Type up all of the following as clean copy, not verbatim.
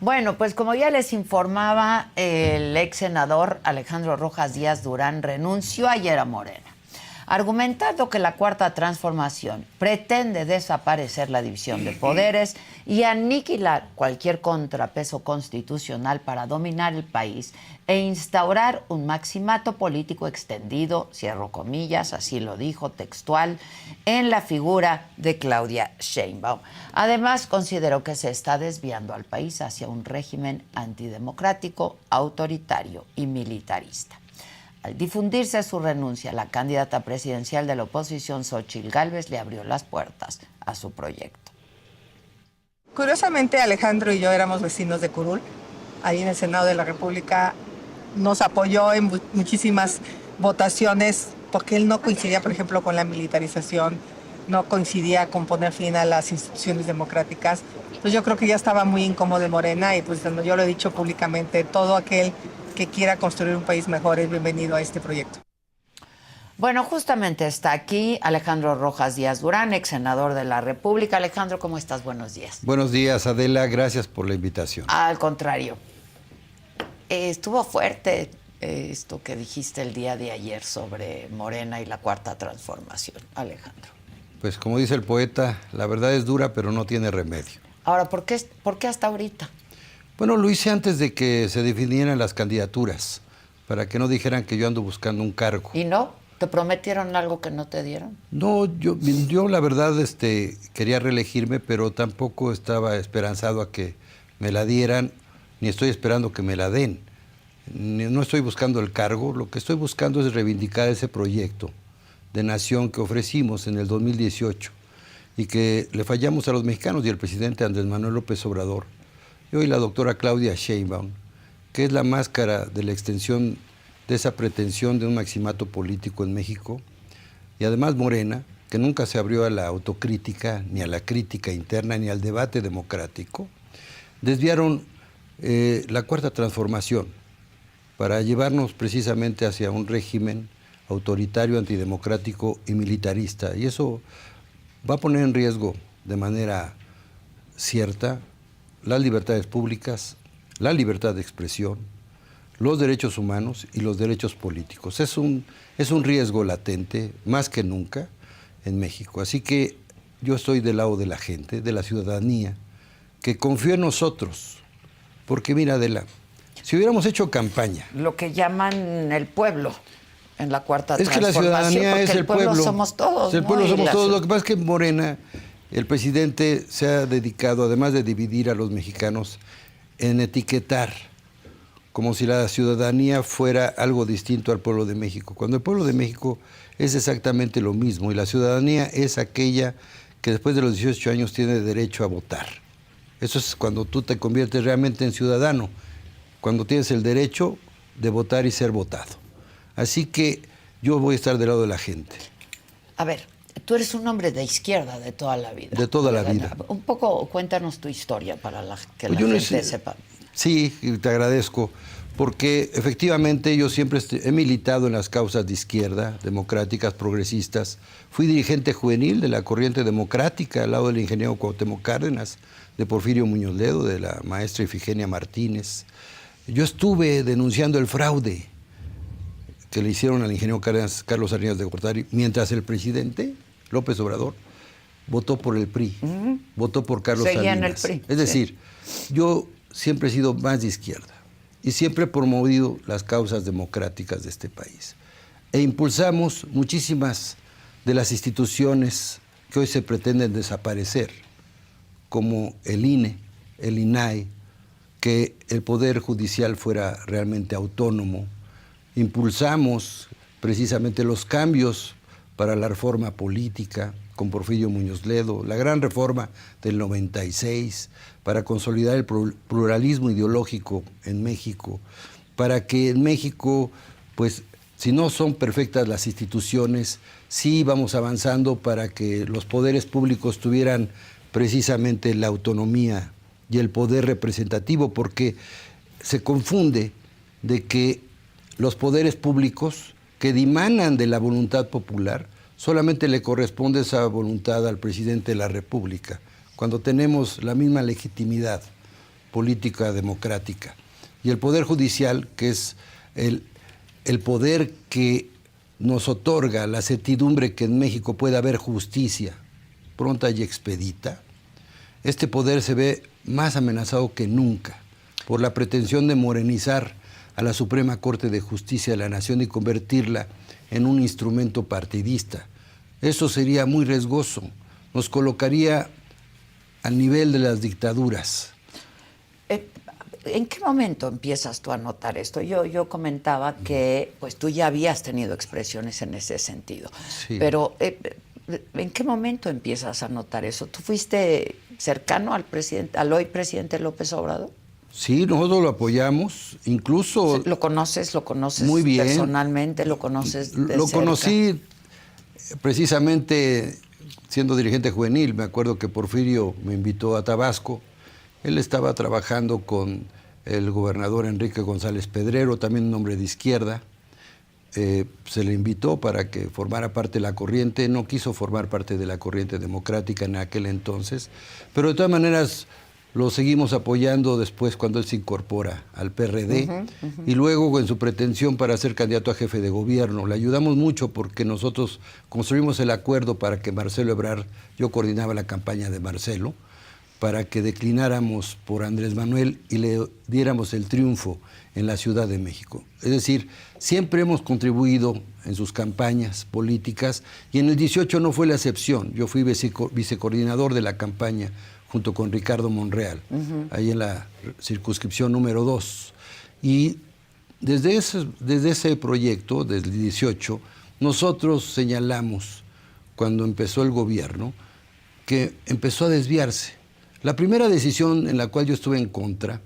Bueno, pues como ya les informaba, el ex senador Alejandro Rojas Díaz Durán renunció ayer a Morena, argumentando que la Cuarta Transformación pretende desaparecer la división de poderes y aniquilar cualquier contrapeso constitucional para dominar el país e instaurar un maximato político extendido, cierro comillas, así lo dijo textual, en la figura de Claudia Sheinbaum. Además, consideró que se está desviando al país hacia un régimen antidemocrático, autoritario y militarista. Al difundirse su renuncia, la candidata presidencial de la oposición, Xóchitl Gálvez, le abrió las puertas a su proyecto. Curiosamente, Alejandro y yo éramos vecinos de Curul. Ahí en el Senado de la República nos apoyó en muchísimas votaciones porque él no coincidía, por ejemplo, con la militarización, no coincidía con poner fin a las instituciones democráticas. Entonces yo creo que ya estaba muy incómodo de Morena y pues yo lo he dicho públicamente, todo aquel que quiera construir un país mejor es bienvenido a este proyecto. Bueno, justamente está aquí Alejandro Rojas Díaz Durán, ex senador de la República. Alejandro, ¿cómo estás? Buenos días. Buenos días, Adela. Gracias por la invitación. Al contrario. Estuvo fuerte esto que dijiste el día de ayer sobre Morena y la Cuarta Transformación, Alejandro. Pues como dice el poeta, la verdad es dura, pero no tiene remedio. Ahora, ¿por qué hasta ahorita? Bueno, lo hice antes de que se definieran las candidaturas, para que no dijeran que yo ando buscando un cargo. ¿Y no? ¿Te prometieron algo que no te dieron? No, yo la verdad quería reelegirme, pero tampoco estaba esperanzado a que me la dieran, ni estoy esperando que me la den. No estoy buscando el cargo, lo que estoy buscando es reivindicar ese proyecto de nación que ofrecimos en el 2018 y que le fallamos a los mexicanos y al presidente Andrés Manuel López Obrador. Y hoy la doctora Claudia Sheinbaum, que es la máscara de la extensión de esa pretensión de un maximato político en México, y además Morena, que nunca se abrió a la autocrítica, ni a la crítica interna, ni al debate democrático, desviaron la Cuarta Transformación para llevarnos precisamente hacia un régimen autoritario, antidemocrático y militarista. Y eso va a poner en riesgo de manera cierta las libertades públicas, la libertad de expresión, los derechos humanos y los derechos políticos. Es un riesgo latente, más que nunca, en México. Así que yo estoy del lado de la gente, de la ciudadanía, que confío en nosotros. Porque mira, Adela, si hubiéramos hecho campaña... Lo que llaman el pueblo en la Cuarta Transformación. Es que la ciudadanía es el pueblo. Somos todos. El pueblo somos todos. Lo que pasa es que en Morena el presidente se ha dedicado, además de dividir a los mexicanos, en etiquetar, como si la ciudadanía fuera algo distinto al pueblo de México, cuando el pueblo de México es exactamente lo mismo y la ciudadanía es aquella que después de los 18 años tiene derecho a votar. Eso es cuando tú te conviertes realmente en ciudadano, cuando tienes el derecho de votar y ser votado. Así que yo voy a estar del lado de la gente. A ver, tú eres un hombre de izquierda de toda la vida. De toda la vida. Un poco cuéntanos tu historia para que la gente sepa. Sí, te agradezco, porque efectivamente yo siempre he militado en las causas de izquierda, democráticas, progresistas. Fui dirigente juvenil de la corriente democrática al lado del ingeniero Cuauhtémoc Cárdenas, de Porfirio Muñoz Ledo, de la maestra Ifigenia Martínez. Yo estuve denunciando el fraude que le hicieron al ingeniero Carlos Salinas de Gortari, mientras el presidente López Obrador votó por el PRI, votó por Carlos Seguía Salinas. En el PRI. Es decir, yo siempre he sido más de izquierda y siempre he promovido las causas democráticas de este país. E impulsamos muchísimas de las instituciones que hoy se pretenden desaparecer, como el INE, el INAI, que el Poder Judicial fuera realmente autónomo. Impulsamos precisamente los cambios para la reforma política con Porfirio Muñoz Ledo, la gran reforma del 96, para consolidar el pluralismo ideológico en México, para que en México, pues, si no son perfectas las instituciones, sí vamos avanzando para que los poderes públicos tuvieran precisamente la autonomía y el poder representativo, porque se confunde de que los poderes públicos que dimanan de la voluntad popular, solamente le corresponde esa voluntad al presidente de la República, cuando tenemos la misma legitimidad política democrática. Y el Poder Judicial, que es el poder que nos otorga la certidumbre que en México puede haber justicia pronta y expedita, este poder se ve más amenazado que nunca por la pretensión de morenizar a la Suprema Corte de Justicia de la Nación y convertirla en un instrumento partidista. Eso sería muy riesgoso, nos colocaría al nivel de las dictaduras. ¿En qué momento empiezas tú a notar esto? Yo comentaba que pues tú ya habías tenido expresiones en ese sentido, Sí. pero ¿en qué momento empiezas a notar eso? ¿Tú fuiste cercano al hoy presidente López Obrador? Sí, nosotros lo apoyamos, incluso... ¿Lo conoces muy bien. Personalmente? ¿Lo conoces de Lo cerca? conocí precisamente siendo dirigente juvenil. Me acuerdo que Porfirio me invitó a Tabasco. Él estaba trabajando con el gobernador Enrique González Pedrero, también un hombre de izquierda. Se le invitó para que formara parte de la corriente. No quiso formar parte de la corriente democrática en aquel entonces, pero de todas maneras lo seguimos apoyando después cuando él se incorpora al PRD y luego en su pretensión para ser candidato a jefe de gobierno. Le ayudamos mucho porque nosotros construimos el acuerdo para que Marcelo Ebrard, yo coordinaba la campaña de Marcelo, para que declináramos por Andrés Manuel y le diéramos el triunfo en la Ciudad de México. Es decir, siempre hemos contribuido en sus campañas políticas y en el 18 no fue la excepción. Yo fui vicecoordinador de la campaña junto con Ricardo Monreal, ahí en la circunscripción número 2. Y desde ese proyecto, desde el 18, nosotros señalamos, cuando empezó el gobierno, que empezó a desviarse. La primera decisión en la cual yo estuve en contra,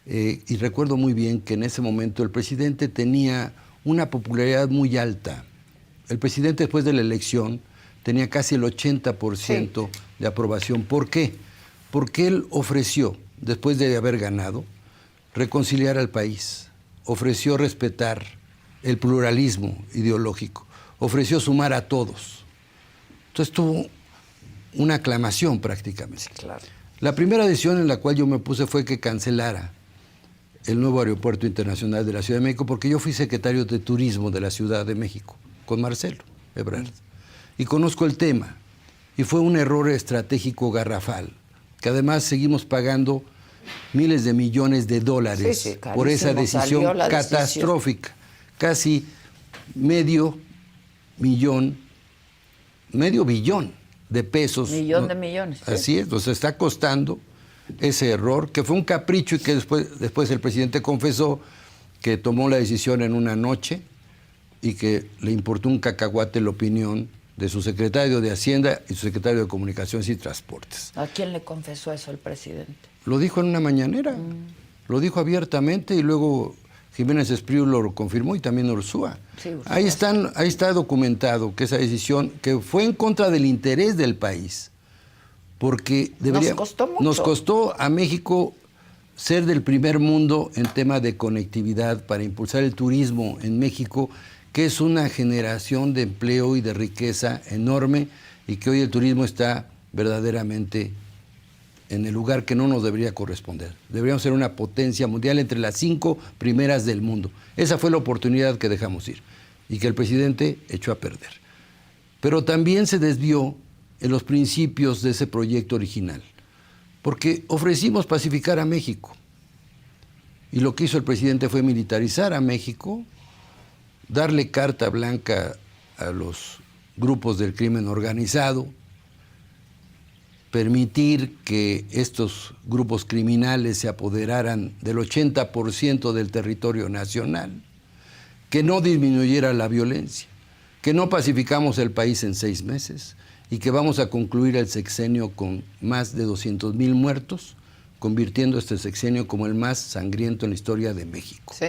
y recuerdo muy bien que en ese momento el presidente tenía una popularidad muy alta. El presidente después de la elección tenía casi el 80% de aprobación. ¿Por qué? Porque él ofreció, después de haber ganado, reconciliar al país, ofreció respetar el pluralismo ideológico, ofreció sumar a todos. Entonces tuvo una aclamación prácticamente. Claro. La primera decisión en la cual yo me puse fue que cancelara el nuevo aeropuerto internacional de la Ciudad de México, porque yo fui secretario de Turismo de la Ciudad de México, con Marcelo Ebrard, y conozco el tema, y fue un error estratégico garrafal, que además seguimos pagando miles de millones de dólares por esa decisión catastrófica, casi medio billón de pesos. Millón de millones. ¿Sí? Así es, nos está costando ese error, que fue un capricho y que después el presidente confesó que tomó la decisión en una noche y que le importó un cacahuate la opinión de su secretario de Hacienda y su secretario de Comunicaciones y Transportes. ¿A quién le confesó eso el presidente? Lo dijo en una mañanera, lo dijo abiertamente y luego Jiménez Espriu lo confirmó y también Ursúa. Sí, ahí está documentado que esa decisión, que fue en contra del interés del país, porque nos costó a México ser del primer mundo en tema de conectividad para impulsar el turismo en México, que es una generación de empleo y de riqueza enorme y que hoy el turismo está verdaderamente en el lugar que no nos debería corresponder. Deberíamos ser una potencia mundial entre las 5 primeras del mundo. Esa fue la oportunidad que dejamos ir y que el presidente echó a perder. Pero también se desvió en los principios de ese proyecto original, porque ofrecimos pacificar a México. Y lo que hizo el presidente fue militarizar a México, darle carta blanca a los grupos del crimen organizado, permitir que estos grupos criminales se apoderaran del 80% del territorio nacional, que no disminuyera la violencia, que no pacificamos el país en 6 meses y que vamos a concluir el sexenio con más de 200,000 muertos, convirtiendo este sexenio como el más sangriento en la historia de México. ¿Sí?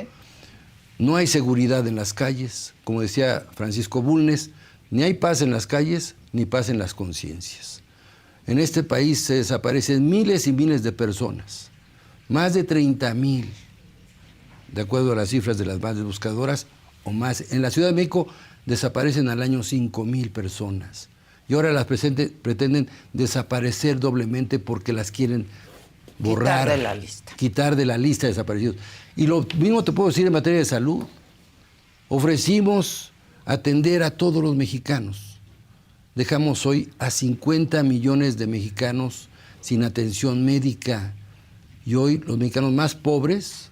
No hay seguridad en las calles, como decía Francisco Bulnes, ni hay paz en las calles, ni paz en las conciencias. En este país se desaparecen miles y miles de personas, más de 30,000, de acuerdo a las cifras de las bases buscadoras, o más. En la Ciudad de México desaparecen al año 5,000 personas. Y ahora las pretenden desaparecer doblemente porque las quieren borrar. Quitar de la lista. Quitar de la lista de desaparecidos. Y lo mismo te puedo decir en materia de salud. Ofrecimos atender a todos los mexicanos. Dejamos hoy a 50 millones de mexicanos sin atención médica. Y hoy los mexicanos más pobres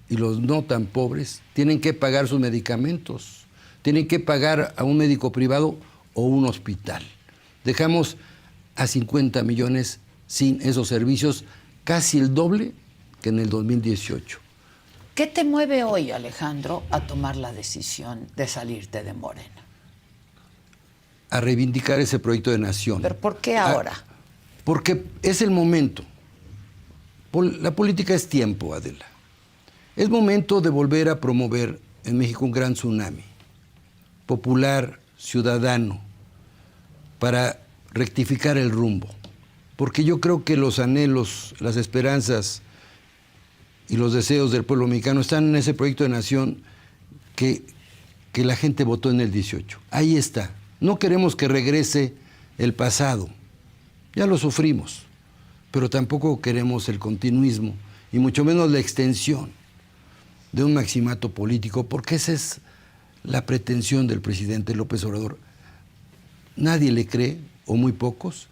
y los no tan pobres tienen que pagar sus medicamentos. Tienen que pagar a un médico privado o un hospital. Dejamos a 50 millones sin esos servicios, casi el doble que en el 2018. ¿Qué te mueve hoy, Alejandro, a tomar la decisión de salirte de Morena? A reivindicar ese proyecto de nación. ¿Pero por qué ahora? Porque es el momento. La política es tiempo, Adela. Es momento de volver a promover en México un gran tsunami popular, ciudadano, para rectificar el rumbo. Porque yo creo que los anhelos, las esperanzas y los deseos del pueblo mexicano están en ese proyecto de nación que la gente votó en el 18. Ahí está. No queremos que regrese el pasado. Ya lo sufrimos. Pero tampoco queremos el continuismo y mucho menos la extensión de un maximato político, porque esa es la pretensión del presidente López Obrador. Nadie le cree, o muy pocos,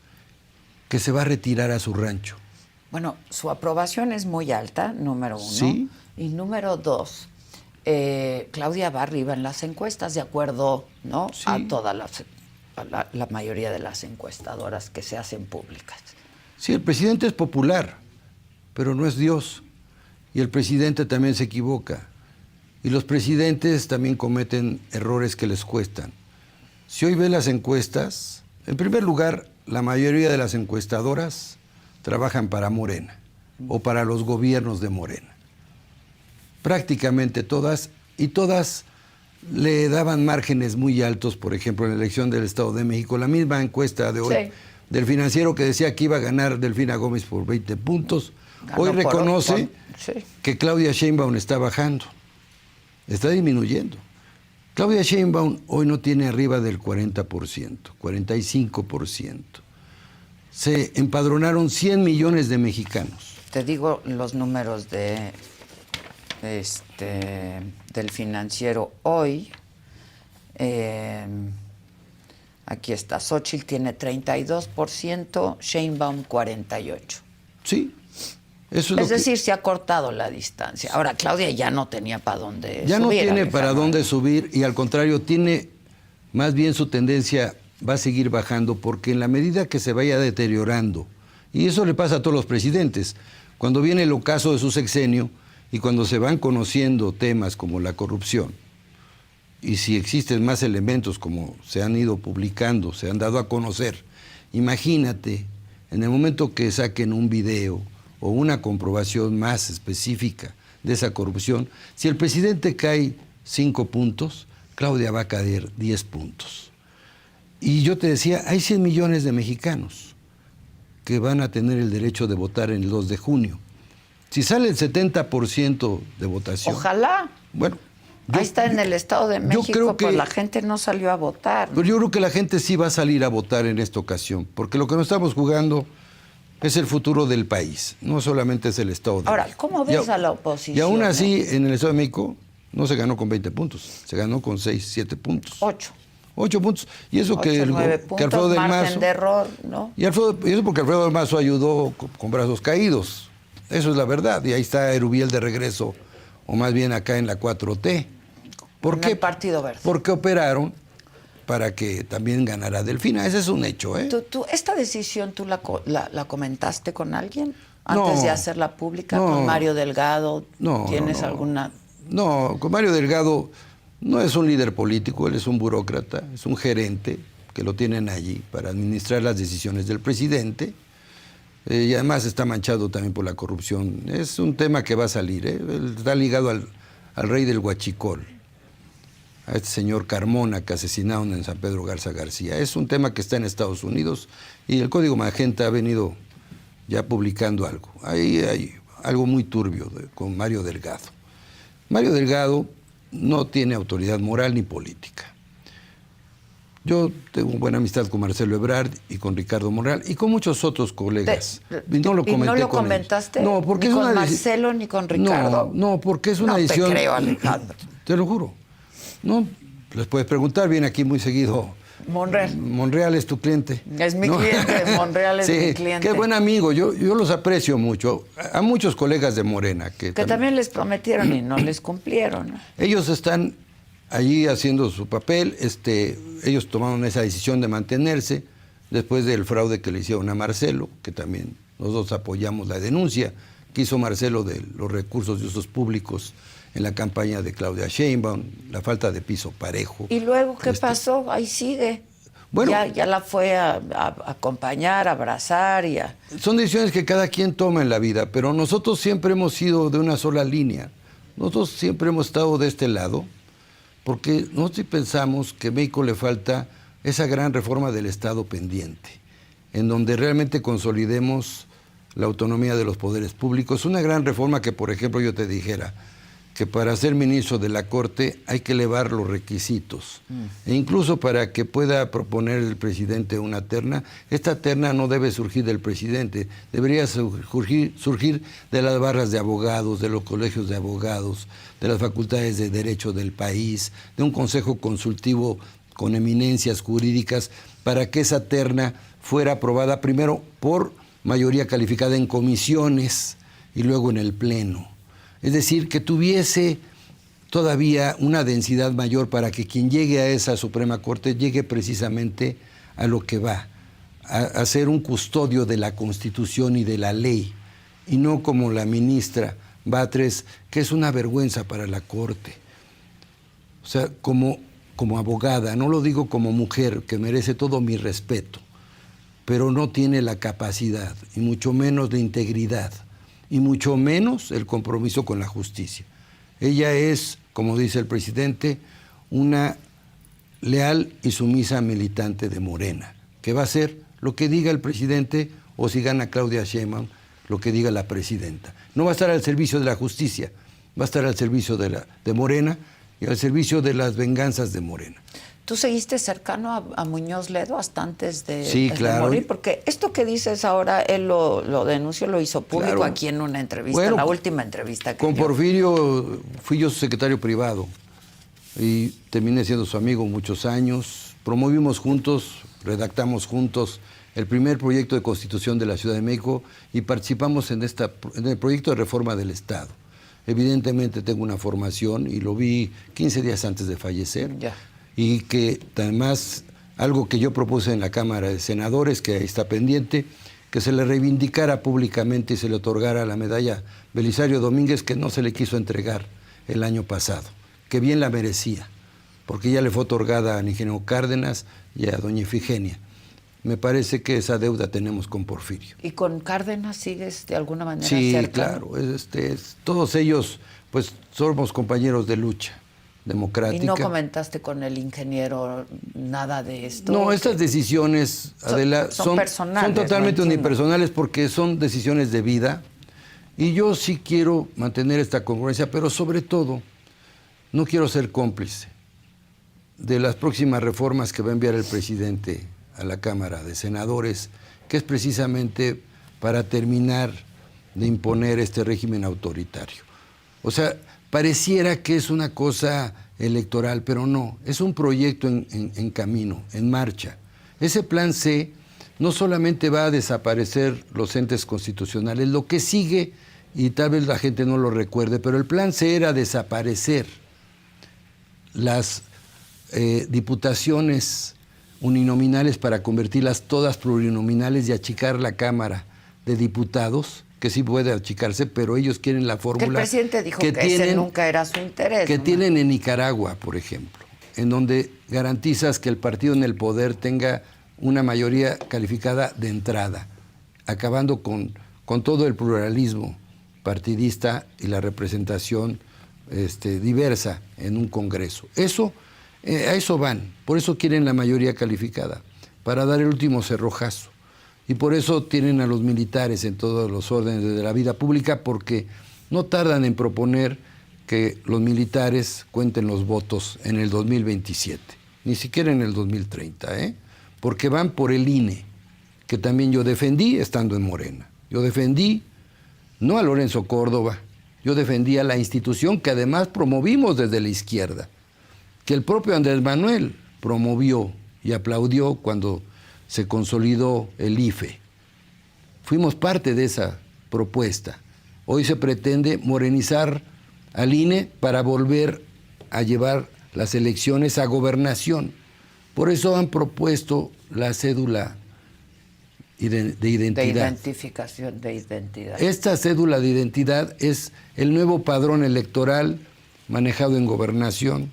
que se va a retirar a su rancho. Bueno, su aprobación es muy alta, número 1. Sí. Y número 2, Claudia va arriba en las encuestas, de acuerdo, ¿no? Sí. A todas la mayoría de las encuestadoras que se hacen públicas. Sí, el presidente es popular, pero no es Dios. Y el presidente también se equivoca. Y los presidentes también cometen errores que les cuestan. Si hoy ves las encuestas, en primer lugar, la mayoría de las encuestadoras trabajan para Morena o para los gobiernos de Morena. Prácticamente todas, y todas le daban márgenes muy altos, por ejemplo, en la elección del Estado de México. La misma encuesta de hoy, Sí. del Financiero, que decía que iba a ganar Delfina Gómez por 20 puntos, Ganó hoy por- reconoce sí. que Claudia Sheinbaum está bajando, está disminuyendo. Claudia Sheinbaum hoy no tiene arriba del 40%, 45%. Se empadronaron 100 millones de mexicanos. Te digo los números del Financiero hoy. Aquí está, Xóchitl tiene 32%, Sheinbaum 48%. Sí, eso Es es lo decir, se ha cortado la distancia. Ahora, Claudia ya no tenía para dónde ya no subir. tiene Alejandro. para dónde subir y al contrario, tiene más bien su tendencia va a seguir bajando porque en la medida que se vaya deteriorando, y eso le pasa a todos los presidentes, cuando viene el ocaso de su sexenio y cuando se van conociendo temas como la corrupción, y si existen más elementos como se han ido publicando, se han dado a conocer, imagínate, en el momento que saquen un video o una comprobación más específica de esa corrupción, si el presidente cae 5 puntos, Claudia va a caer 10 puntos. Y yo te decía, hay 100 millones de mexicanos que van a tener el derecho de votar en el 2 de junio. Si sale el 70% de votación... Ojalá. Bueno, Ahí está en el Estado de México, creo pues que- la gente no salió a votar. Pero yo creo que la gente sí va a salir a votar en esta ocasión, porque lo que nos estamos jugando es el futuro del país, no solamente es el Estado de Ahora, México. ¿cómo ves a la oposición? Y aún así, en el Estado de México no se ganó con 20 puntos, se ganó con 6, 7 puntos. 8. 8 puntos. Y eso 8, 9 puntos, que Alfredo del margen Mazo... de error, ¿no? Y eso porque Alfredo del Mazo ayudó con brazos caídos. Eso es la verdad. Y ahí está Erubiel de regreso, o más bien acá en la 4T. ¿Por En qué? el Partido Verde. Porque operaron para que también ganara Delfina. Ese es un hecho, ¿eh? ¿Esta decisión tú la comentaste con alguien antes No. de hacerla pública? No. ¿Con Mario Delgado? No, ¿Tienes no. alguna...? No, con Mario Delgado no es un líder político, él es un burócrata, es un gerente que lo tienen allí para administrar las decisiones del presidente. Y además está manchado también por la corrupción. Es un tema que va a salir, ¿eh? Él está ligado al rey del Huachicol, a este señor Carmona que asesinaron en San Pedro Garza García. Es un tema que está en Estados Unidos y el Código Magenta ha venido ya publicando algo. Ahí hay algo muy turbio con Mario Delgado. Mario Delgado no tiene autoridad moral ni política. Yo tengo buena amistad con Marcelo Ebrard y con Ricardo Monreal y con muchos otros colegas. ¿Y no lo comentaste? No, porque ni es con una Marcelo ni con Ricardo. No, porque es una decisión. No te creo, Alejandro. Te lo juro. No, les puedes preguntar, viene aquí muy seguido. Monreal es tu cliente. Es mi cliente, Monreal es mi cliente. Qué buen amigo, yo los aprecio mucho. A muchos colegas de Morena. Que también les prometieron y no les cumplieron. Ellos están allí haciendo su papel, ellos tomaron esa decisión de mantenerse después del fraude que le hicieron a Marcelo, que también nosotros apoyamos la denuncia que hizo Marcelo de los recursos de usos públicos en la campaña de Claudia Sheinbaum, la falta de piso parejo. ¿Y luego qué pasó? Ahí sigue. Bueno, ya la fue a acompañar, a abrazar y a... Son decisiones que cada quien toma en la vida, pero nosotros siempre hemos sido de una sola línea. Nosotros siempre hemos estado de este lado, porque nosotros pensamos que a México le falta esa gran reforma del Estado pendiente, en donde realmente consolidemos la autonomía de los poderes públicos. Una gran reforma que, por ejemplo, yo te dijera que para ser ministro de la Corte hay que elevar los requisitos. E incluso para que pueda proponer el presidente una terna, esta terna no debe surgir del presidente, debería surgir de las barras de abogados, de los colegios de abogados, de las facultades de derecho del país, de un consejo consultivo con eminencias jurídicas, para que esa terna fuera aprobada primero por mayoría calificada en comisiones y luego en el Pleno. Es decir, que tuviese todavía una densidad mayor para que quien llegue a esa Suprema Corte llegue precisamente a lo que va, a ser un custodio de la Constitución y de la ley, y no como la ministra Batres, que es una vergüenza para la Corte. O sea, como abogada, no lo digo como mujer, que merece todo mi respeto, pero no tiene la capacidad, y mucho menos la integridad, y mucho menos el compromiso con la justicia. Ella es, como dice el presidente, una leal y sumisa militante de Morena, que va a hacer lo que diga el presidente, o si gana Claudia Sheinbaum, lo que diga la presidenta. No va a estar al servicio de la justicia, va a estar al servicio de Morena y al servicio de las venganzas de Morena. ¿Tú seguiste cercano a Muñoz Ledo hasta antes de, sí, claro, de morir? Porque esto que dices ahora, él lo denunció, lo hizo público, claro, aquí en una entrevista, bueno, en la última entrevista que con dio. Porfirio fui yo su secretario privado y terminé siendo su amigo muchos años. Promovimos juntos, redactamos juntos el primer proyecto de Constitución de la Ciudad de México y participamos en el proyecto de reforma del Estado. Evidentemente tengo una formación y lo vi 15 días antes de fallecer. Ya. Y que además, algo que yo propuse en la Cámara de Senadores, que ahí está pendiente, que se le reivindicara públicamente y se le otorgara la medalla Belisario Domínguez, que no se le quiso entregar el año pasado, que bien la merecía, porque ya le fue otorgada al ingeniero Cárdenas y a doña Ifigenia. Me parece que esa deuda tenemos con Porfirio. ¿Y con Cárdenas sigues de alguna manera sí, cercano? Claro, todos ellos pues somos compañeros de lucha democrática. ¿Y no comentaste con el ingeniero nada de esto? No, estas decisiones, Adela, son personales. Son totalmente no unipersonales porque son decisiones de vida. Y yo sí quiero mantener esta congruencia, pero sobre todo no quiero ser cómplice de las próximas reformas que va a enviar el presidente a la Cámara de Senadores, que es precisamente para terminar de imponer este régimen autoritario. O sea, pareciera que es una cosa electoral, pero no, es un proyecto en camino, en marcha. Ese plan C no solamente va a desaparecer los entes constitucionales, lo que sigue, y tal vez la gente no lo recuerde, pero el plan C era desaparecer las diputaciones uninominales para convertirlas todas plurinominales y achicar la Cámara de Diputados, que sí puede achicarse, pero ellos quieren la fórmula. El presidente dijo que ese nunca era su interés. Que tienen en Nicaragua, por ejemplo, en donde garantizas que el partido en el poder tenga una mayoría calificada de entrada, acabando con todo el pluralismo partidista y la representación diversa en un Congreso. A eso van, por eso quieren la mayoría calificada, para dar el último cerrojazo. Y por eso tienen a los militares en todos los órdenes de la vida pública, porque no tardan en proponer que los militares cuenten los votos en el 2027. ni siquiera en el 2030, porque van por el INE, que también yo defendí estando en Morena. Yo defendí no a Lorenzo Córdoba, yo defendí a la institución que además promovimos desde la izquierda, que el propio Andrés Manuel promovió y aplaudió cuando se consolidó el IFE. Fuimos parte de esa propuesta. Hoy se pretende morenizar al INE para volver a llevar las elecciones a gobernación. Por eso han propuesto la cédula de identidad. De identificación de identidad. Esta cédula de identidad es el nuevo padrón electoral manejado en gobernación,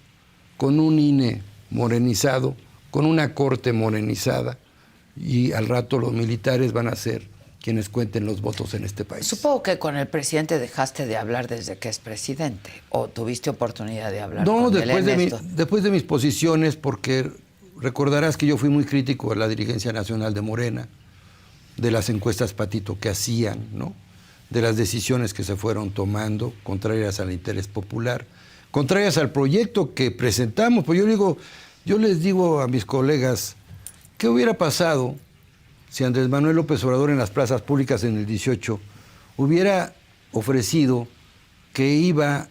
con un INE morenizado, con una corte morenizada, y al rato los militares van a ser quienes cuenten los votos en este país. Supongo que con el presidente dejaste de hablar desde que es presidente, o tuviste oportunidad de hablar No, con él en esto. después de mis posiciones, porque recordarás que yo fui muy crítico de la dirigencia nacional de Morena, de las encuestas patito que hacían, ¿no? De las decisiones que se fueron tomando, contrarias al interés popular, contrarias al proyecto que presentamos. Pues yo les digo a mis colegas, ¿qué hubiera pasado si Andrés Manuel López Obrador en las plazas públicas en el 18 hubiera ofrecido que iba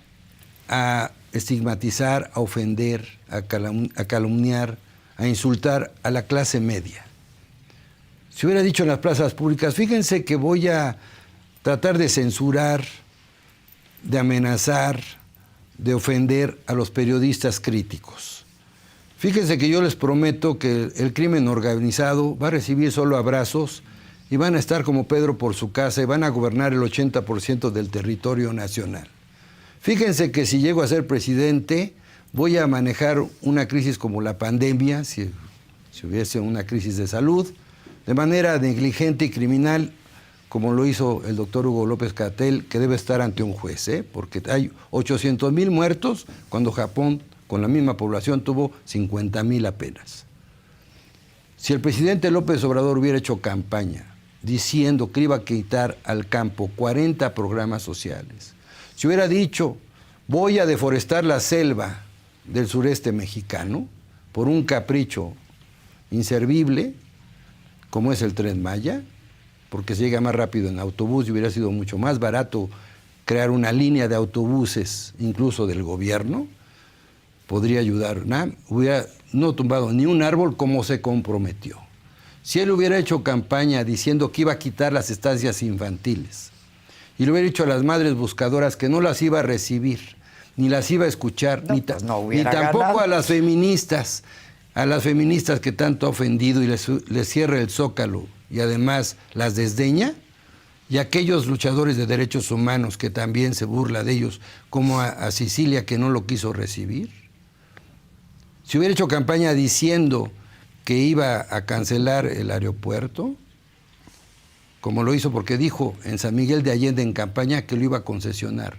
a estigmatizar, a ofender, a calumniar, a insultar a la clase media? Si hubiera dicho en las plazas públicas, fíjense que voy a tratar de censurar, de amenazar, de ofender a los periodistas críticos. Fíjense que yo les prometo que el crimen organizado va a recibir solo abrazos y van a estar como Pedro por su casa y van a gobernar el 80% del territorio nacional. Fíjense que si llego a ser presidente, voy a manejar una crisis como la pandemia, si hubiese una crisis de salud, de manera negligente y criminal, como lo hizo el doctor Hugo López-Gatell, que debe estar ante un juez, porque hay 800,000 muertos cuando Japón, con la misma población, tuvo 50,000 apenas. Si el presidente López Obrador hubiera hecho campaña diciendo que iba a quitar al campo 40 programas sociales, si hubiera dicho, voy a deforestar la selva del sureste mexicano por un capricho inservible, como es el Tren Maya, porque se llega más rápido en autobús y hubiera sido mucho más barato crear una línea de autobuses, incluso del gobierno, podría ayudar. Hubiera no tumbado ni un árbol como se comprometió. Si él hubiera hecho campaña diciendo que iba a quitar las estancias infantiles y le hubiera dicho a las madres buscadoras que no las iba a recibir, ni las iba a escuchar, ni tampoco ganado. a las feministas que tanto ha ofendido y les cierra el zócalo y además las desdeña, y aquellos luchadores de derechos humanos que también se burla de ellos, como a Sicilia, que no lo quiso recibir. Si hubiera hecho campaña diciendo que iba a cancelar el aeropuerto, como lo hizo porque dijo en San Miguel de Allende en campaña que lo iba a concesionar,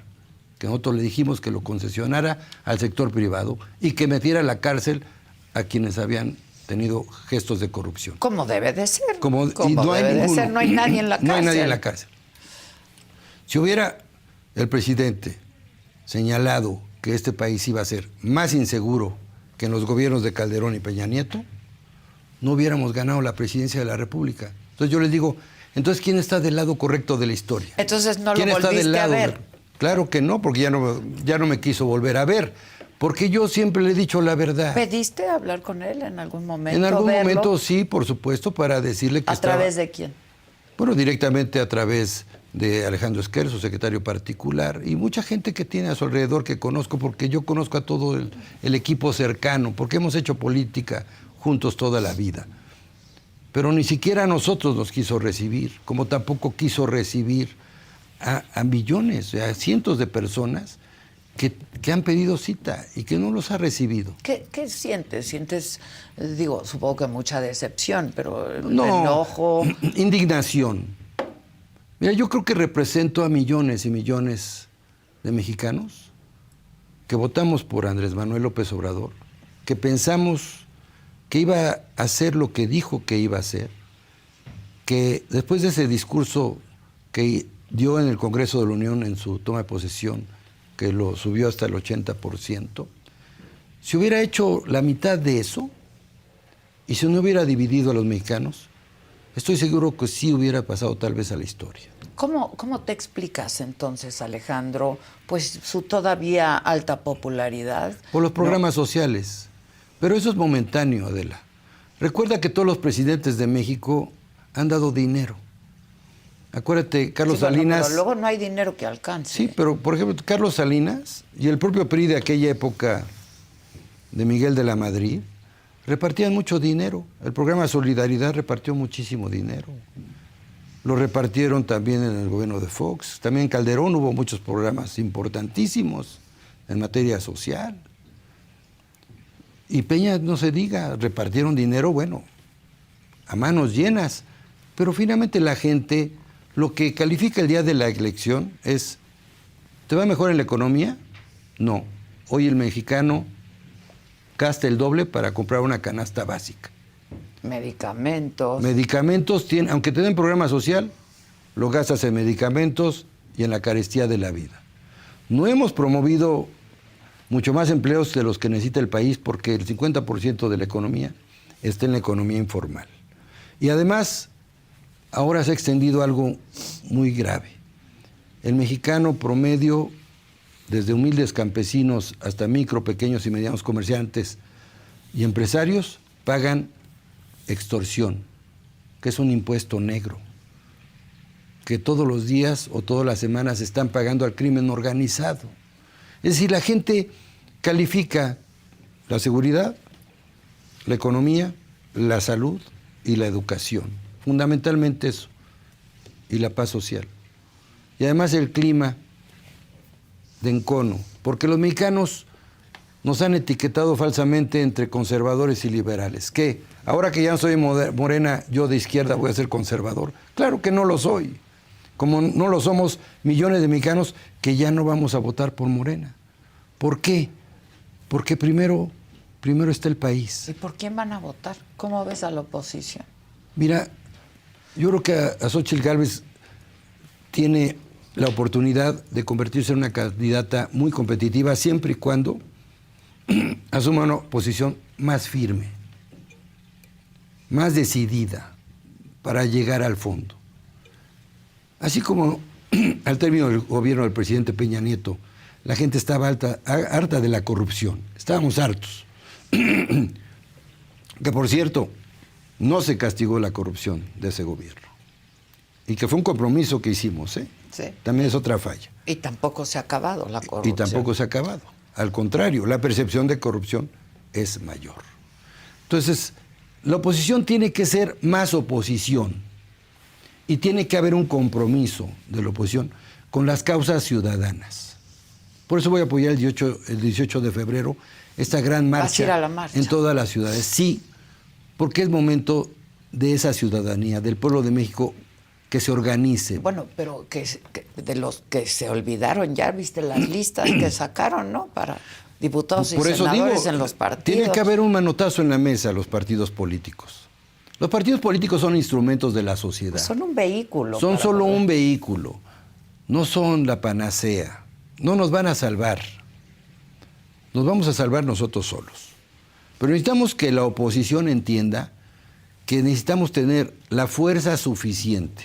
que nosotros le dijimos que lo concesionara al sector privado y que metiera a la cárcel a quienes habían tenido gestos de corrupción. Como debe de ser. No hay nadie en la cárcel. No hay nadie en la cárcel. Si hubiera el presidente señalado que este país iba a ser más inseguro que en los gobiernos de Calderón y Peña Nieto, no hubiéramos ganado la presidencia de la República. Entonces yo les digo, entonces ¿quién está del lado correcto de la historia? Entonces no lo volviste a ver. Claro que no, porque ya no me quiso volver a ver. Porque yo siempre le he dicho la verdad. ¿Pediste hablar con él en algún momento? En algún verlo? momento sí, por supuesto, para decirle que ¿A través de quién? Bueno, directamente a través de Alejandro Esquer, su secretario particular, y mucha gente que tiene a su alrededor que conozco, porque yo conozco a todo el equipo cercano, porque hemos hecho política juntos toda la vida. Pero ni siquiera a nosotros nos quiso recibir, como tampoco quiso recibir a millones, a cientos de personas que han pedido cita y que no los ha recibido. ¿Qué sientes? ¿Sientes, supongo que mucha decepción, pero enojo? Indignación. Mira, yo creo que represento a millones y millones de mexicanos que votamos por Andrés Manuel López Obrador, que pensamos que iba a hacer lo que dijo que iba a hacer, que después de ese discurso que dio en el Congreso de la Unión en su toma de posesión, que lo subió hasta el 80%, Si hubiera hecho la mitad de eso y si no hubiera dividido a los mexicanos, estoy seguro que sí hubiera pasado tal vez a la historia. ¿Cómo te explicas entonces, Alejandro, pues su todavía alta popularidad? Por los programas sociales. Pero eso es momentáneo, Adela. Recuerda que todos los presidentes de México han dado dinero. Acuérdate, Carlos Salinas... Pero luego no hay dinero que alcance. Sí, pero por ejemplo, Carlos Salinas y el propio PRI de aquella época de Miguel de la Madrid repartían mucho dinero. El programa Solidaridad repartió muchísimo dinero. Lo repartieron también en el gobierno de Fox. También en Calderón hubo muchos programas importantísimos en materia social. Y Peña, no se diga, repartieron dinero, bueno, a manos llenas. Pero finalmente la gente, lo que califica el día de la elección es, ¿te va mejor en la economía? No. Hoy el mexicano gasta el doble para comprar una canasta básica. Medicamentos. Medicamentos, aunque te den programa social, lo gastas en medicamentos y en la carestía de la vida. No hemos promovido mucho más empleos de los que necesita el país porque el 50% de la economía está en la economía informal. Y además, ahora se ha extendido algo muy grave. El mexicano promedio, desde humildes campesinos hasta micro, pequeños y medianos comerciantes y empresarios, pagan extorsión, que es un impuesto negro, que todos los días o todas las semanas están pagando al crimen organizado. Es decir, la gente califica la seguridad, la economía, la salud y la educación. Fundamentalmente eso. Y la paz social. Y además el clima de encono. Porque los mexicanos nos han etiquetado falsamente entre conservadores y liberales. ¿Qué? Ahora que ya no soy morena, yo de izquierda voy a ser conservador. Claro que no lo soy. Como no lo somos millones de mexicanos que ya no vamos a votar por Morena. ¿Por qué? Porque primero está el país. ¿Y por quién van a votar? ¿Cómo ves a la oposición? Mira, yo creo que a Xóchitl Gálvez tiene la oportunidad de convertirse en una candidata muy competitiva siempre y cuando asuma una posición más firme, más decidida para llegar al fondo. Así como al término del gobierno del presidente Peña Nieto, la gente estaba harta de la corrupción. Estábamos hartos. Que por cierto, no se castigó la corrupción de ese gobierno. Y que fue un compromiso que hicimos, ¿eh? Sí. También es otra falla. Y tampoco se ha acabado la corrupción. Y tampoco se ha acabado. Al contrario, la percepción de corrupción es mayor. Entonces, la oposición tiene que ser más oposición. Y tiene que haber un compromiso de la oposición con las causas ciudadanas. Por eso voy a apoyar el 18 de febrero esta gran marcha, ¿Vas a ir a la marcha? En todas las ciudades. Sí, porque es momento de esa ciudadanía, del pueblo de México, que se organice. Bueno, pero que de los que se olvidaron, ya viste las listas que sacaron, ¿no? Para diputados y senadores en los partidos. Tiene que haber un manotazo en la mesa a los partidos políticos. Los partidos políticos son instrumentos de la sociedad. Pues son un vehículo. Son solo un vehículo. No son la panacea. No nos van a salvar. Nos vamos a salvar nosotros solos. Pero necesitamos que la oposición entienda que necesitamos tener la fuerza suficiente,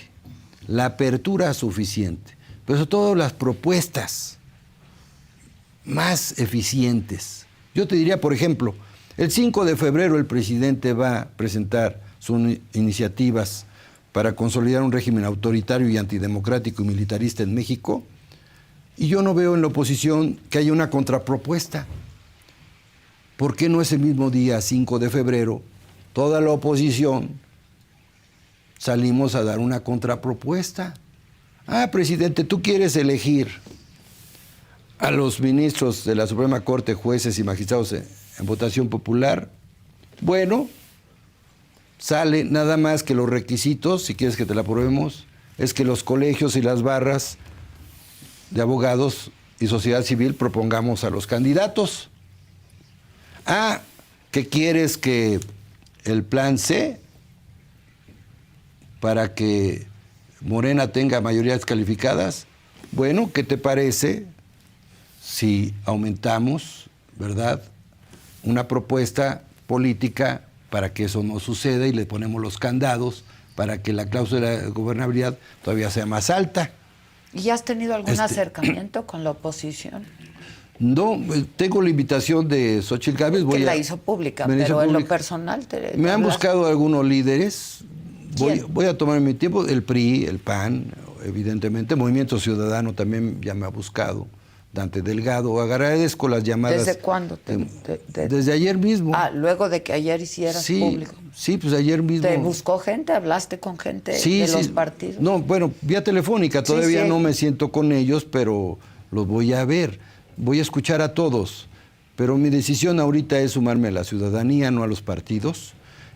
la apertura suficiente, pero sobre todo las propuestas más eficientes. Yo te diría, por ejemplo, el 5 de febrero el presidente va a presentar sus iniciativas para consolidar un régimen autoritario y antidemocrático y militarista en México, y yo no veo en la oposición que haya una contrapropuesta. ¿Por qué no ese mismo día, 5 de febrero, toda la oposición salimos a dar una contrapropuesta? Ah, presidente, tú quieres elegir a los ministros de la Suprema Corte, jueces y magistrados en votación popular. Bueno, sale nada más que los requisitos, si quieres que te la aprobemos, es que los colegios y las barras de abogados y sociedad civil propongamos a los candidatos. Ah, ¿qué quieres que el plan C para que Morena tenga mayorías calificadas? Bueno, ¿qué te parece si aumentamos, verdad, una propuesta política para que eso no suceda y le ponemos los candados para que la cláusula de gobernabilidad todavía sea más alta. ¿Y has tenido algún acercamiento con la oposición? No, tengo la invitación de Xóchitl Gálvez. Que la hizo pública, pero en lo personal me han buscado algunos líderes. Voy a tomar mi tiempo. El PRI, el PAN, evidentemente. Movimiento Ciudadano también ya me ha buscado. Dante Delgado. Agradezco las llamadas. ¿Desde cuándo? Desde ayer mismo. Luego de que ayer hicieras público. Sí, pues ayer mismo. ¿Te buscó gente? ¿Hablaste con gente de los partidos? No, bueno, vía telefónica. Todavía no me siento con ellos, pero los voy a ver. Voy a escuchar a todos. Pero mi decisión ahorita es sumarme a la ciudadanía, no a los partidos,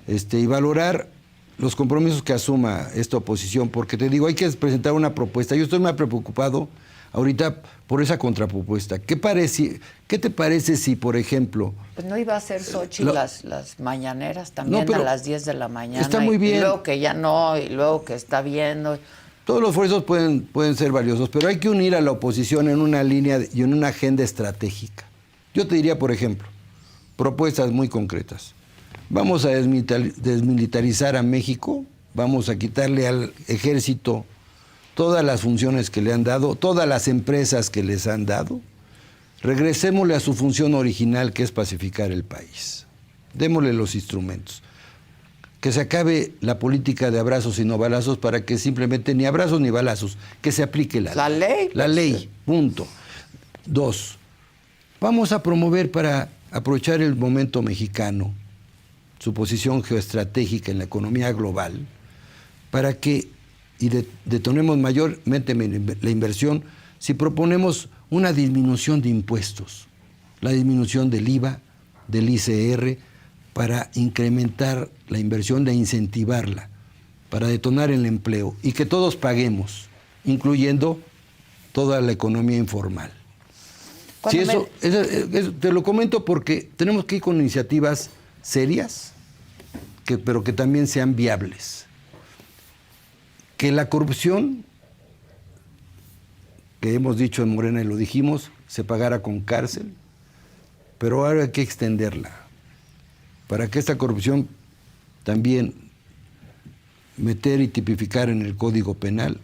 y valorar los compromisos que asuma esta oposición, porque te digo, hay que presentar una propuesta. Yo estoy más preocupado ahorita por esa contrapropuesta. ¿Qué te parece si, por ejemplo... Pues no iba a ser Xóchitl las mañaneras también a las 10 de la mañana. Está muy bien. Y luego que ya no, y luego que está viendo. Todos los esfuerzos pueden ser valiosos, pero hay que unir a la oposición en una línea y en una agenda estratégica. Yo te diría, por ejemplo, propuestas muy concretas. Vamos a desmilitarizar a México, vamos a quitarle al ejército todas las funciones que le han dado, todas las empresas que les han dado. Regresémosle a su función original, que es pacificar el país. Démosle los instrumentos. Que se acabe la política de abrazos y no balazos, para que simplemente ni abrazos ni balazos, que se aplique la ley. La ley, punto. 2, vamos a promover, para aprovechar el momento mexicano, su posición geoestratégica en la economía global, para que detonemos mayormente la inversión, si proponemos una disminución de impuestos, la disminución del IVA, del ICR, para incrementar la inversión, de incentivarla, para detonar el empleo y que todos paguemos, incluyendo toda la economía informal. Si eso, te lo comento porque tenemos que ir con iniciativas serias, pero que también sean viables. Que la corrupción, que hemos dicho en Morena y lo dijimos, se pagara con cárcel, pero ahora hay que extenderla, para que esta corrupción también meter y tipificar en el Código Penal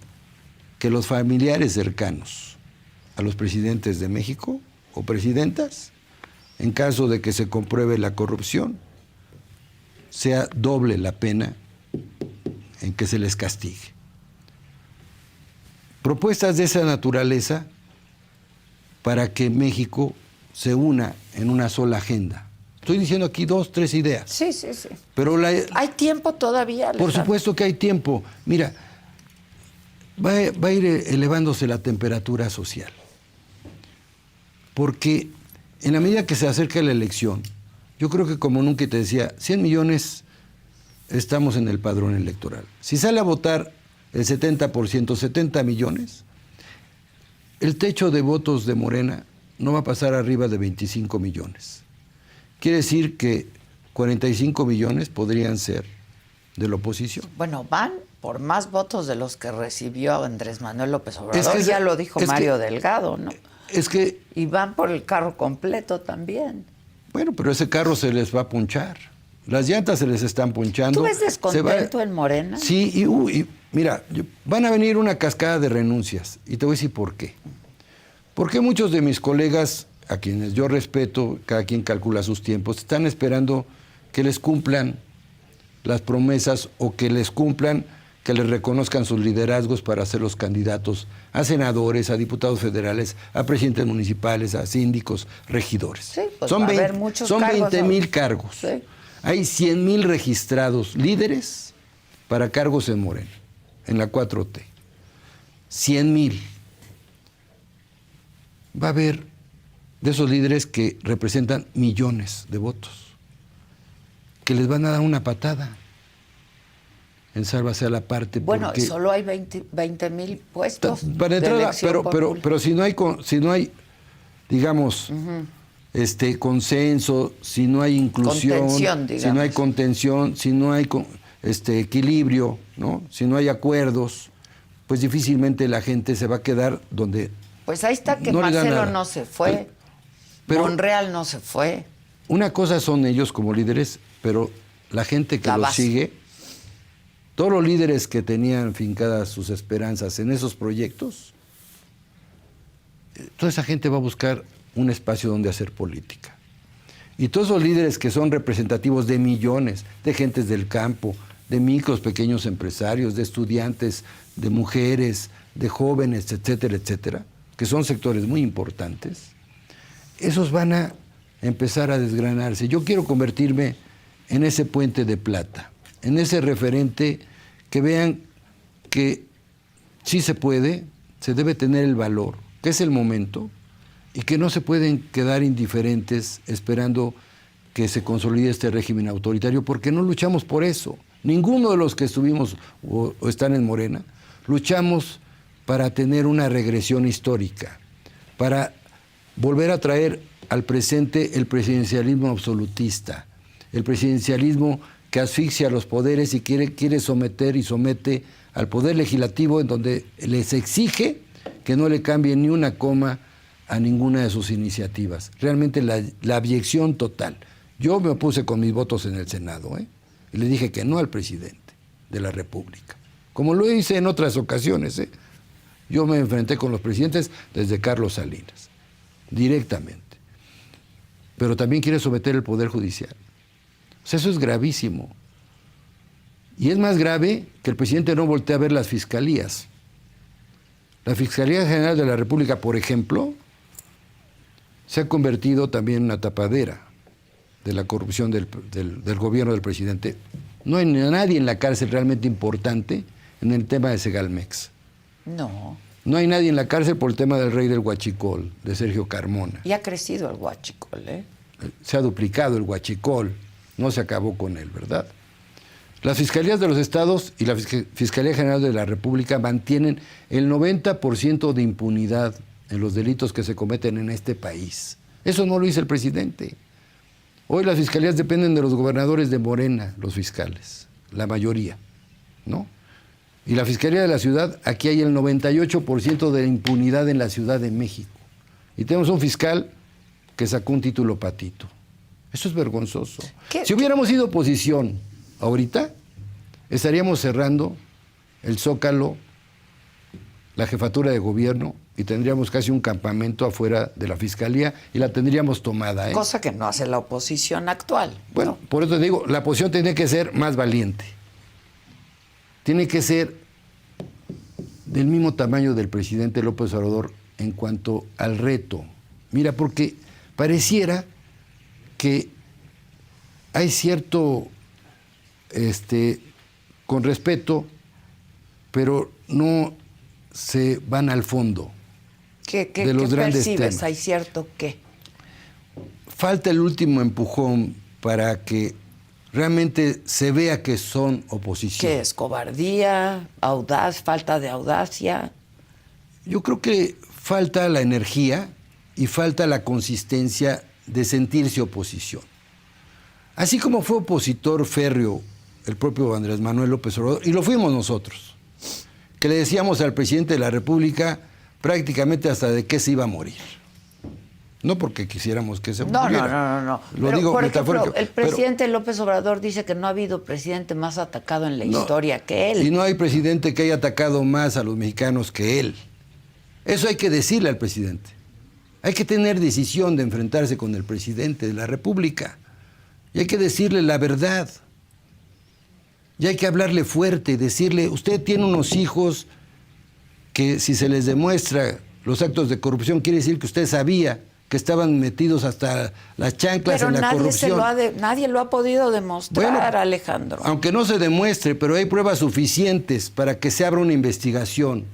que los familiares cercanos a los presidentes de México o presidentas, en caso de que se compruebe la corrupción, sea doble la pena en que se les castigue. Propuestas de esa naturaleza para que México se una en una sola agenda. Estoy diciendo aquí 2, 3 ideas. Sí. Pero ¿hay tiempo todavía, Alejandro? Por supuesto que hay tiempo. Mira, va a ir elevándose la temperatura social. Porque en la medida que se acerca la elección, yo creo que, como nunca te decía, 100 millones estamos en el padrón electoral. Si sale a votar el 70%, 70 millones, el techo de votos de Morena no va a pasar arriba de 25 millones. Quiere decir que 45 millones podrían ser de la oposición. Bueno, van por más votos de los que recibió Andrés Manuel López Obrador. Ya lo dijo Mario Delgado, ¿no? Y van por el carro completo también. Bueno, pero ese carro se les va a ponchar. Las llantas se les están ponchando. ¿Tú ves descontento en Morena? Sí, y mira, van a venir una cascada de renuncias. Y te voy a decir por qué. Porque muchos de mis colegas, a quienes yo respeto, cada quien calcula sus tiempos, están esperando que les cumplan las promesas, o que les cumplan, que les reconozcan sus liderazgos para ser los candidatos a senadores, a diputados federales, a presidentes municipales, a síndicos, regidores. Sí, pues son 20,000 cargos. Sí. Hay 100,000 registrados líderes para cargos en Morena, en la 4T. 100,000. Va a haber de esos líderes que representan millones de votos, que les van a dar una patada en sálvase a la parte. Bueno, solo hay 20,000 puestos para entrada, pero si no hay, digamos, consenso, si no hay inclusión, si no hay contención, si no hay equilibrio, ¿no? Si no hay acuerdos, pues difícilmente la gente se va a quedar donde. Pues ahí está que no Marcelo no se fue, Monreal no se fue. una cosa son ellos como líderes, pero la gente que La los base. sigue, todos los líderes que tenían fincadas sus esperanzas en esos proyectos, toda esa gente va a buscar un espacio donde hacer política. Y todos los líderes que son representativos de millones, de gentes del campo, de micros, pequeños empresarios, de estudiantes, de mujeres, de jóvenes, etcétera, etcétera, que son sectores muy importantes, esos van a empezar a desgranarse. Yo quiero convertirme en ese puente de plata, en ese referente que vean que sí se puede, se debe tener el valor, que es el momento, y que no se pueden quedar indiferentes esperando que se consolide este régimen autoritario, porque no luchamos por eso. Ninguno de los que estuvimos o están en Morena luchamos para tener una regresión histórica, para volver a traer al presente el presidencialismo absolutista, el presidencialismo que asfixia a los poderes y quiere someter y somete al poder legislativo, en donde les exige que no le cambien ni una coma a ninguna de sus iniciativas. Realmente la abyección total. Yo me opuse con mis votos en el Senado, y le dije que no al presidente de la República, como lo hice en otras ocasiones. Yo me enfrenté con los presidentes desde Carlos Salinas, directamente. Pero también quiere someter el Poder Judicial. O sea, eso es gravísimo. Y es más grave que el presidente no voltee a ver las fiscalías. La Fiscalía General de la República, por ejemplo, se ha convertido también en una tapadera de la corrupción del gobierno del presidente. No hay nadie en la cárcel realmente importante en el tema de Segalmex. No. No hay nadie en la cárcel por el tema del rey del huachicol, de Sergio Carmona. Y ha crecido el huachicol, ¿eh? Se ha duplicado el huachicol, no se acabó con él, ¿verdad? Las fiscalías de los estados y la Fiscalía General de la República mantienen el 90% de impunidad en los delitos que se cometen en este país. Eso no lo dice el presidente. Hoy las fiscalías dependen de los gobernadores de Morena, los fiscales, la mayoría, ¿no? Y la Fiscalía de la Ciudad, aquí hay el 98% de impunidad en la Ciudad de México. Y tenemos un fiscal que sacó un título patito. Eso es vergonzoso. Si hubiéramos sido oposición ahorita, estaríamos cerrando el Zócalo, la jefatura de gobierno, y tendríamos casi un campamento afuera de la Fiscalía y la tendríamos tomada. Cosa que no hace la oposición actual. Bueno, ¿no? por eso te digo, la oposición tiene que ser más valiente. Tiene que ser del mismo tamaño del presidente López Obrador en cuanto al reto. Mira, porque pareciera que hay cierto, con respeto, pero no se van al fondo de los grandes temas. ¿Hay cierto qué? Falta el último empujón para que realmente se vea que son oposición. ¿Qué es? ¿Cobardía? ¿Falta de audacia? Yo creo que falta la energía y falta la consistencia de sentirse oposición. Así como fue opositor férreo el propio Andrés Manuel López Obrador, y lo fuimos nosotros, que le decíamos al presidente de la República prácticamente hasta de qué se iba a morir. No porque quisiéramos que se muriera. No. Lo pero, digo por metafórico. ejemplo, el presidente López Obrador dice que no ha habido presidente más atacado en la historia que él. Y no hay presidente que haya atacado más a los mexicanos que él. Eso hay que decirle al presidente. Hay que tener decisión de enfrentarse con el presidente de la República. Y hay que decirle la verdad. Y hay que hablarle fuerte, decirle, usted tiene unos hijos que si se les demuestra los actos de corrupción, quiere decir que usted sabía que estaban metidos hasta las chanclas en la corrupción. Nadie lo ha podido demostrar, Alejandro. Aunque no se demuestre, pero hay pruebas suficientes para que se abra una investigación.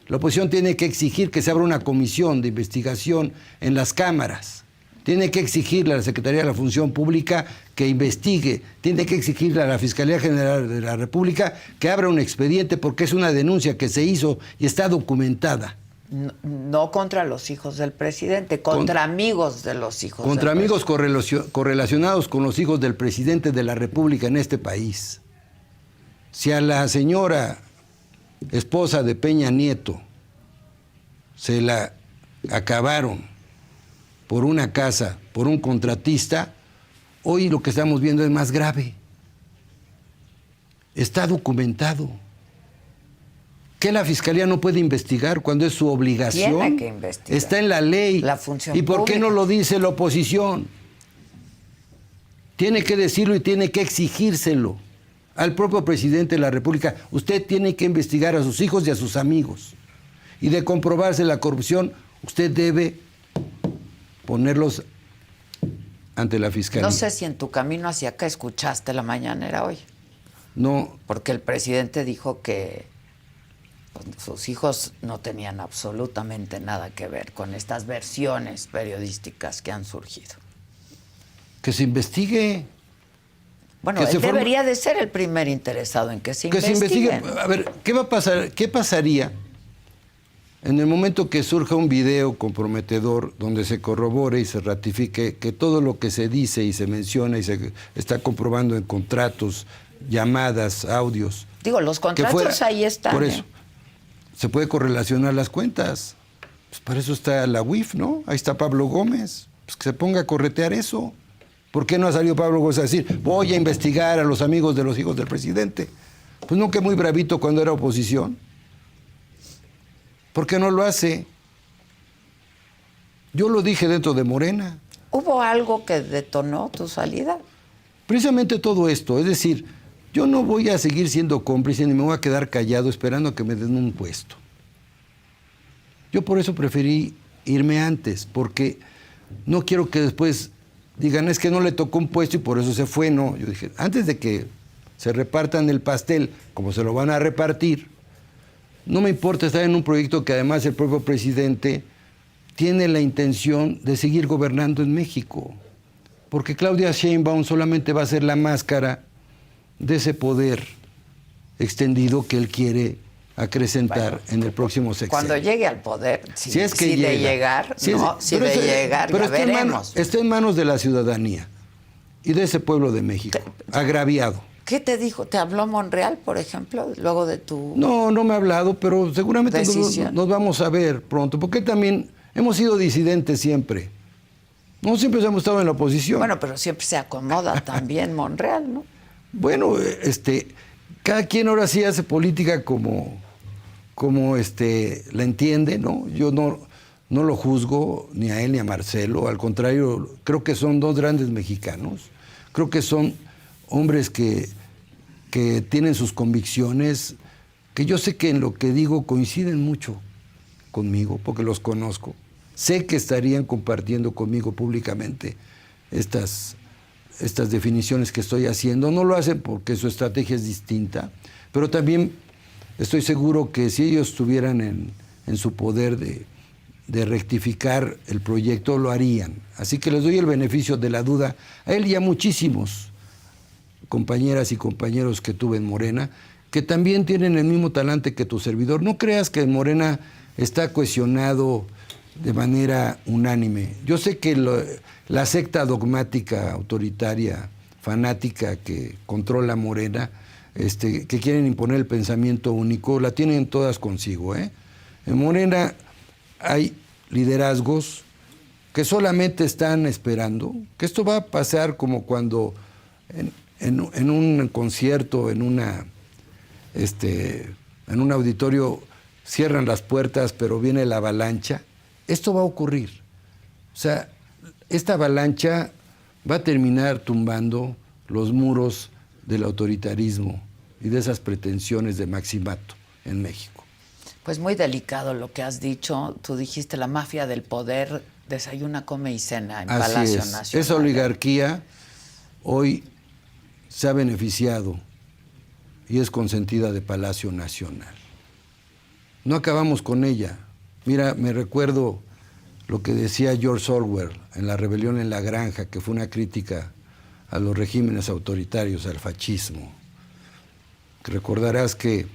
La oposición tiene que exigir que se abra una comisión de investigación en las cámaras. Tiene que exigirle a la Secretaría de la Función Pública que investigue. Tiene que exigirle a la Fiscalía General de la República que abra un expediente porque es una denuncia que se hizo y está documentada. No contra los hijos del presidente, contra amigos de los hijos del presidente. Contra amigos correlacionados con los hijos del presidente de la República en este país. Si a la señora esposa de Peña Nieto se la acabaron por una casa, por un contratista, hoy lo que estamos viendo es más grave. Está documentado. ¿Que la Fiscalía no puede investigar cuando es su obligación? Tiene que investigar. Está en la ley. La función ¿Y por qué pública. no lo dice la oposición? Tiene que decirlo y tiene que exigírselo al propio presidente de la República. Usted tiene que investigar a sus hijos y a sus amigos. Y de comprobarse la corrupción, usted debe ponerlos ante la Fiscalía. No sé si en tu camino hacia acá escuchaste la mañanera hoy. No, Porque el presidente dijo que pues, sus hijos no tenían absolutamente nada que ver con estas versiones periodísticas que han surgido. que se investigue. Bueno, Que él se forme- debería de ser el primer interesado en que se Que se investigue. investiguen. A ver, ¿qué va a pasar? ¿Qué pasaría en el momento que surja un video comprometedor donde se corrobore y se ratifique que todo lo que se dice y se menciona y se está comprobando en contratos, llamadas, audios? Digo, los que contratos ahí están. Por eso, se puede correlacionar las cuentas. Pues para eso está la UIF, ¿no? Ahí está Pablo Gómez. Pues que se ponga a corretear eso. ¿Por qué no ha salido Pablo Gómez a decir, voy a investigar a los amigos de los hijos del presidente? Pues no, que muy bravito cuando era oposición. ¿Por qué no lo hace? Yo lo dije dentro de Morena. ¿Hubo algo que detonó tu salida? Precisamente todo esto, es decir, yo no voy a seguir siendo cómplice ni me voy a quedar callado esperando a que me den un puesto. Yo por eso preferí irme antes, porque no quiero que después digan, es que no le tocó un puesto y por eso se fue. No, yo dije, antes de que se repartan el pastel, como se lo van a repartir, no me importa estar en un proyecto que además el propio presidente tiene la intención de seguir gobernando en México. Porque Claudia Sheinbaum solamente va a ser la máscara de ese poder extendido que él quiere acrecentar en el próximo sexenio. Cuando llegue al poder, Si es que si llega. de llegar, Si es- no, si pero de eso- llegar, pero ya está en veremos. está en manos de la ciudadanía y de ese pueblo de México, agraviado. ¿Qué te dijo? ¿Te habló Monreal, por ejemplo, luego de tu... No, no me ha hablado, pero seguramente Decisión. nos vamos a ver pronto, porque también hemos sido disidentes siempre. No siempre hemos estado en la oposición. Bueno, pero siempre se acomoda también Monreal, ¿no? Bueno, cada quien ahora sí hace política como la entiende, ¿no? Yo no lo juzgo ni a él ni a Marcelo, al contrario, creo que son dos grandes mexicanos, creo que son hombres que tienen sus convicciones, que yo sé que en lo que digo coinciden mucho conmigo, porque los conozco. Sé que estarían compartiendo conmigo públicamente estas definiciones que estoy haciendo. No lo hacen porque su estrategia es distinta, pero también estoy seguro que si ellos estuvieran en su poder de rectificar el proyecto, lo harían. Así que les doy el beneficio de la duda a él y a muchísimos compañeras y compañeros que tuve en Morena, que también tienen el mismo talante que tu servidor. No creas que Morena está cohesionado de manera unánime. Yo sé que la secta dogmática, autoritaria, fanática que controla Morena, que quieren imponer el pensamiento único, la tienen todas consigo, ¿eh? En Morena hay liderazgos que solamente están esperando que esto va a pasar como cuando en un concierto, en un auditorio cierran las puertas, pero viene la avalancha. Esto va a ocurrir. O sea, esta avalancha va a terminar tumbando los muros del autoritarismo y de esas pretensiones de maximato en México. Pues muy delicado lo que has dicho. Tú dijiste la mafia del poder desayuna, come y cena en Así Palacio es. Nacional. Esa oligarquía hoy se ha beneficiado y es consentida de Palacio Nacional. No acabamos con ella. Mira, me recuerdo lo que decía George Orwell en La rebelión en la granja, que fue una crítica a los regímenes autoritarios, al fascismo. Recordarás que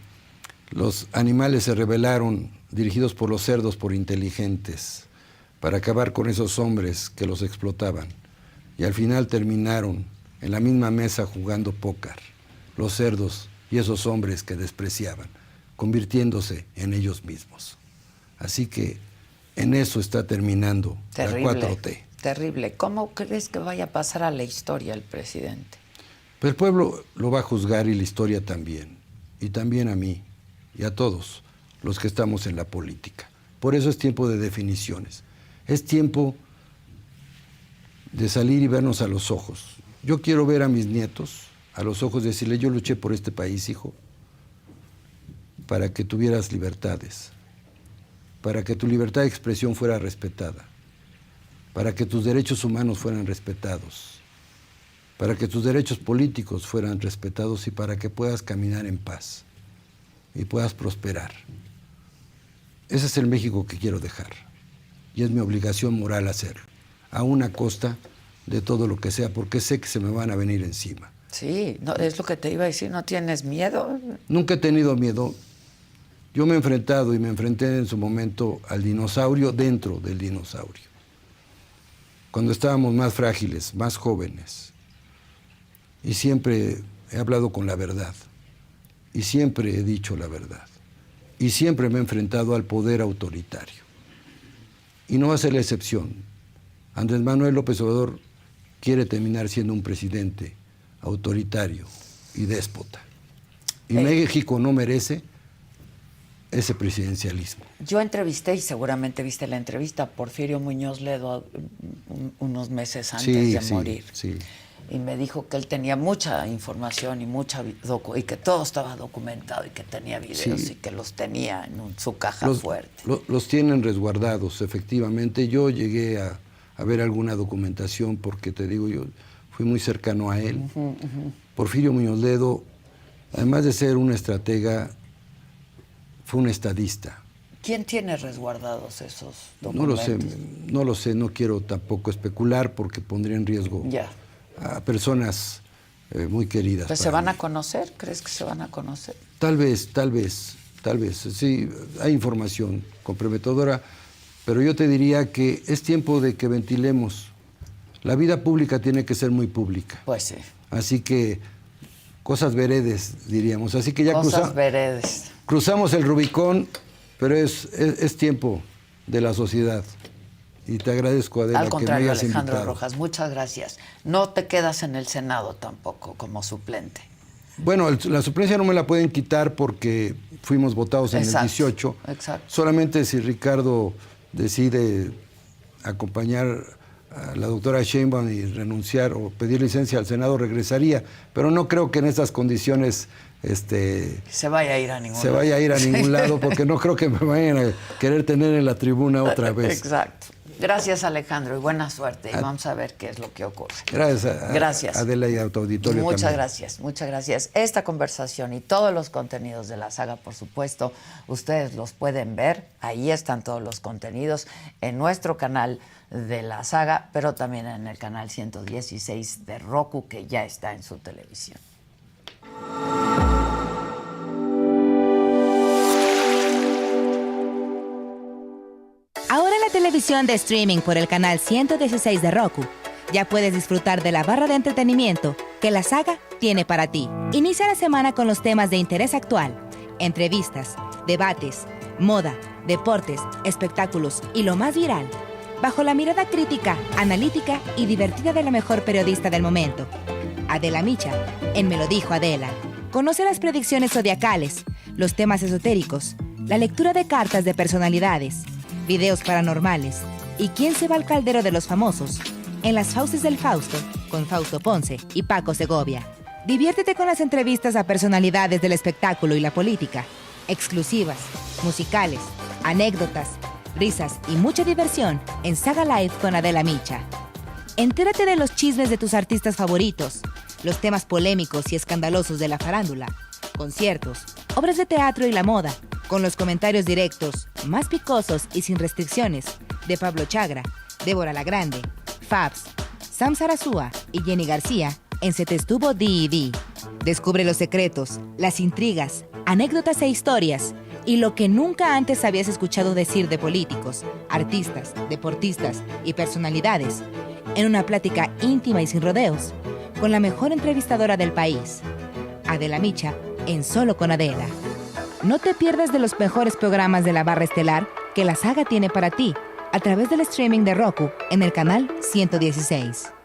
los animales se rebelaron, dirigidos por los cerdos, por inteligentes, para acabar con esos hombres que los explotaban. Y al final terminaron en la misma mesa jugando póker, los cerdos y esos hombres que despreciaban, convirtiéndose en ellos mismos. Así que en eso está terminando Terrible, la 4T. Terrible. ¿Cómo crees que vaya a pasar a la historia el presidente? Pues el pueblo lo va a juzgar y la historia también. Y también a mí y a todos los que estamos en la política. Por eso es tiempo de definiciones. Es tiempo de salir y vernos a los ojos. Yo quiero ver a mis nietos a los ojos y decirle, yo luché por este país, hijo, para que tuvieras libertades, para que tu libertad de expresión fuera respetada, para que tus derechos humanos fueran respetados, para que tus derechos políticos fueran respetados y para que puedas caminar en paz y puedas prosperar. Ese es el México que quiero dejar y es mi obligación moral hacerlo, aún a costa de todo lo que sea, porque sé que se me van a venir encima. Sí, no, es lo que te iba a decir, ¿no tienes miedo? Nunca he tenido miedo. Yo me he enfrentado y me enfrenté en su momento al dinosaurio dentro del dinosaurio. Cuando estábamos más frágiles, más jóvenes. Y siempre he hablado con la verdad. Y siempre he dicho la verdad. Y siempre me he enfrentado al poder autoritario. Y no va a ser la excepción. Andrés Manuel López Obrador quiere terminar siendo un presidente autoritario y déspota. Y México no merece ese presidencialismo. Yo entrevisté, y seguramente viste la entrevista, a Porfirio Muñoz Ledo unos meses antes de morir. Sí. Y me dijo que él tenía mucha información y y que todo estaba documentado y que tenía videos y que los tenía en su caja fuerte. Los tienen resguardados, efectivamente. Yo llegué a ver alguna documentación porque, te digo, yo fui muy cercano a él. Porfirio Muñoz Ledo, además de ser un estratega, fue un estadista. ¿Quién tiene resguardados esos documentos? No lo sé, no quiero tampoco especular porque pondría en riesgo a personas muy queridas. Pues se van a conocer, ¿crees que se van a conocer? Tal vez, sí, hay información comprometedora, pero yo te diría que es tiempo de que ventilemos. La vida pública tiene que ser muy pública. Pues sí. Así que cosas veredes, diríamos. Así que ya cruzamos el Rubicón, pero es tiempo de la sociedad. Y te agradezco, Adela, al contrario, que me hayas Alejandro invitado. Rojas, muchas gracias. No te quedas en el Senado tampoco como suplente. Bueno, la suplencia no me la pueden quitar porque fuimos votados en el 18. Exacto. Solamente si Ricardo decide acompañar a la doctora Sheinbaum y renunciar o pedir licencia al Senado, regresaría. Pero no creo que en estas condiciones se vaya a ir a ningún lado, porque no creo que me vayan a querer tener en la tribuna otra vez. Exacto. Gracias, Alejandro, y buena suerte. Y vamos a ver qué es lo que ocurre. Gracias. Adela y a tu auditorio muchas también. Muchas gracias. Esta conversación y todos los contenidos de la saga, por supuesto, ustedes los pueden ver. Ahí están todos los contenidos en nuestro canal de la saga, pero también en el canal 116 de Roku, que ya está en su televisión. Ahora en la televisión de streaming por el canal 116 de Roku, ya puedes disfrutar de la barra de entretenimiento que la saga tiene para ti. Inicia la semana con los temas de interés actual, entrevistas, debates, moda, deportes, espectáculos y lo más viral, bajo la mirada crítica, analítica y divertida de la mejor periodista del momento, Adela Micha, en Me lo dijo Adela. Conoce las predicciones zodiacales, los temas esotéricos, la lectura de cartas de personalidades, videos paranormales y quién se va al caldero de los famosos en Las Fauces del Fausto con Fausto Ponce y Paco Segovia. Diviértete con las entrevistas a personalidades del espectáculo y la política, exclusivas, musicales, anécdotas, risas y mucha diversión en Saga Live con Adela Micha. Entérate de los chismes de tus artistas favoritos, los temas polémicos y escandalosos de la farándula, conciertos, obras de teatro y la moda, con los comentarios directos, más picosos y sin restricciones, de Pablo Chagra, Débora La Grande, Fabs, Sam Sarasúa y Jenny García en Se te estuvo D&D. Descubre los secretos, las intrigas, anécdotas e historias y lo que nunca antes habías escuchado decir de políticos, artistas, deportistas y personalidades, en una plática íntima y sin rodeos, con la mejor entrevistadora del país, Adela Micha, en Solo con Adela. No te pierdas de los mejores programas de la barra estelar que la saga tiene para ti, a través del streaming de Roku en el canal 116.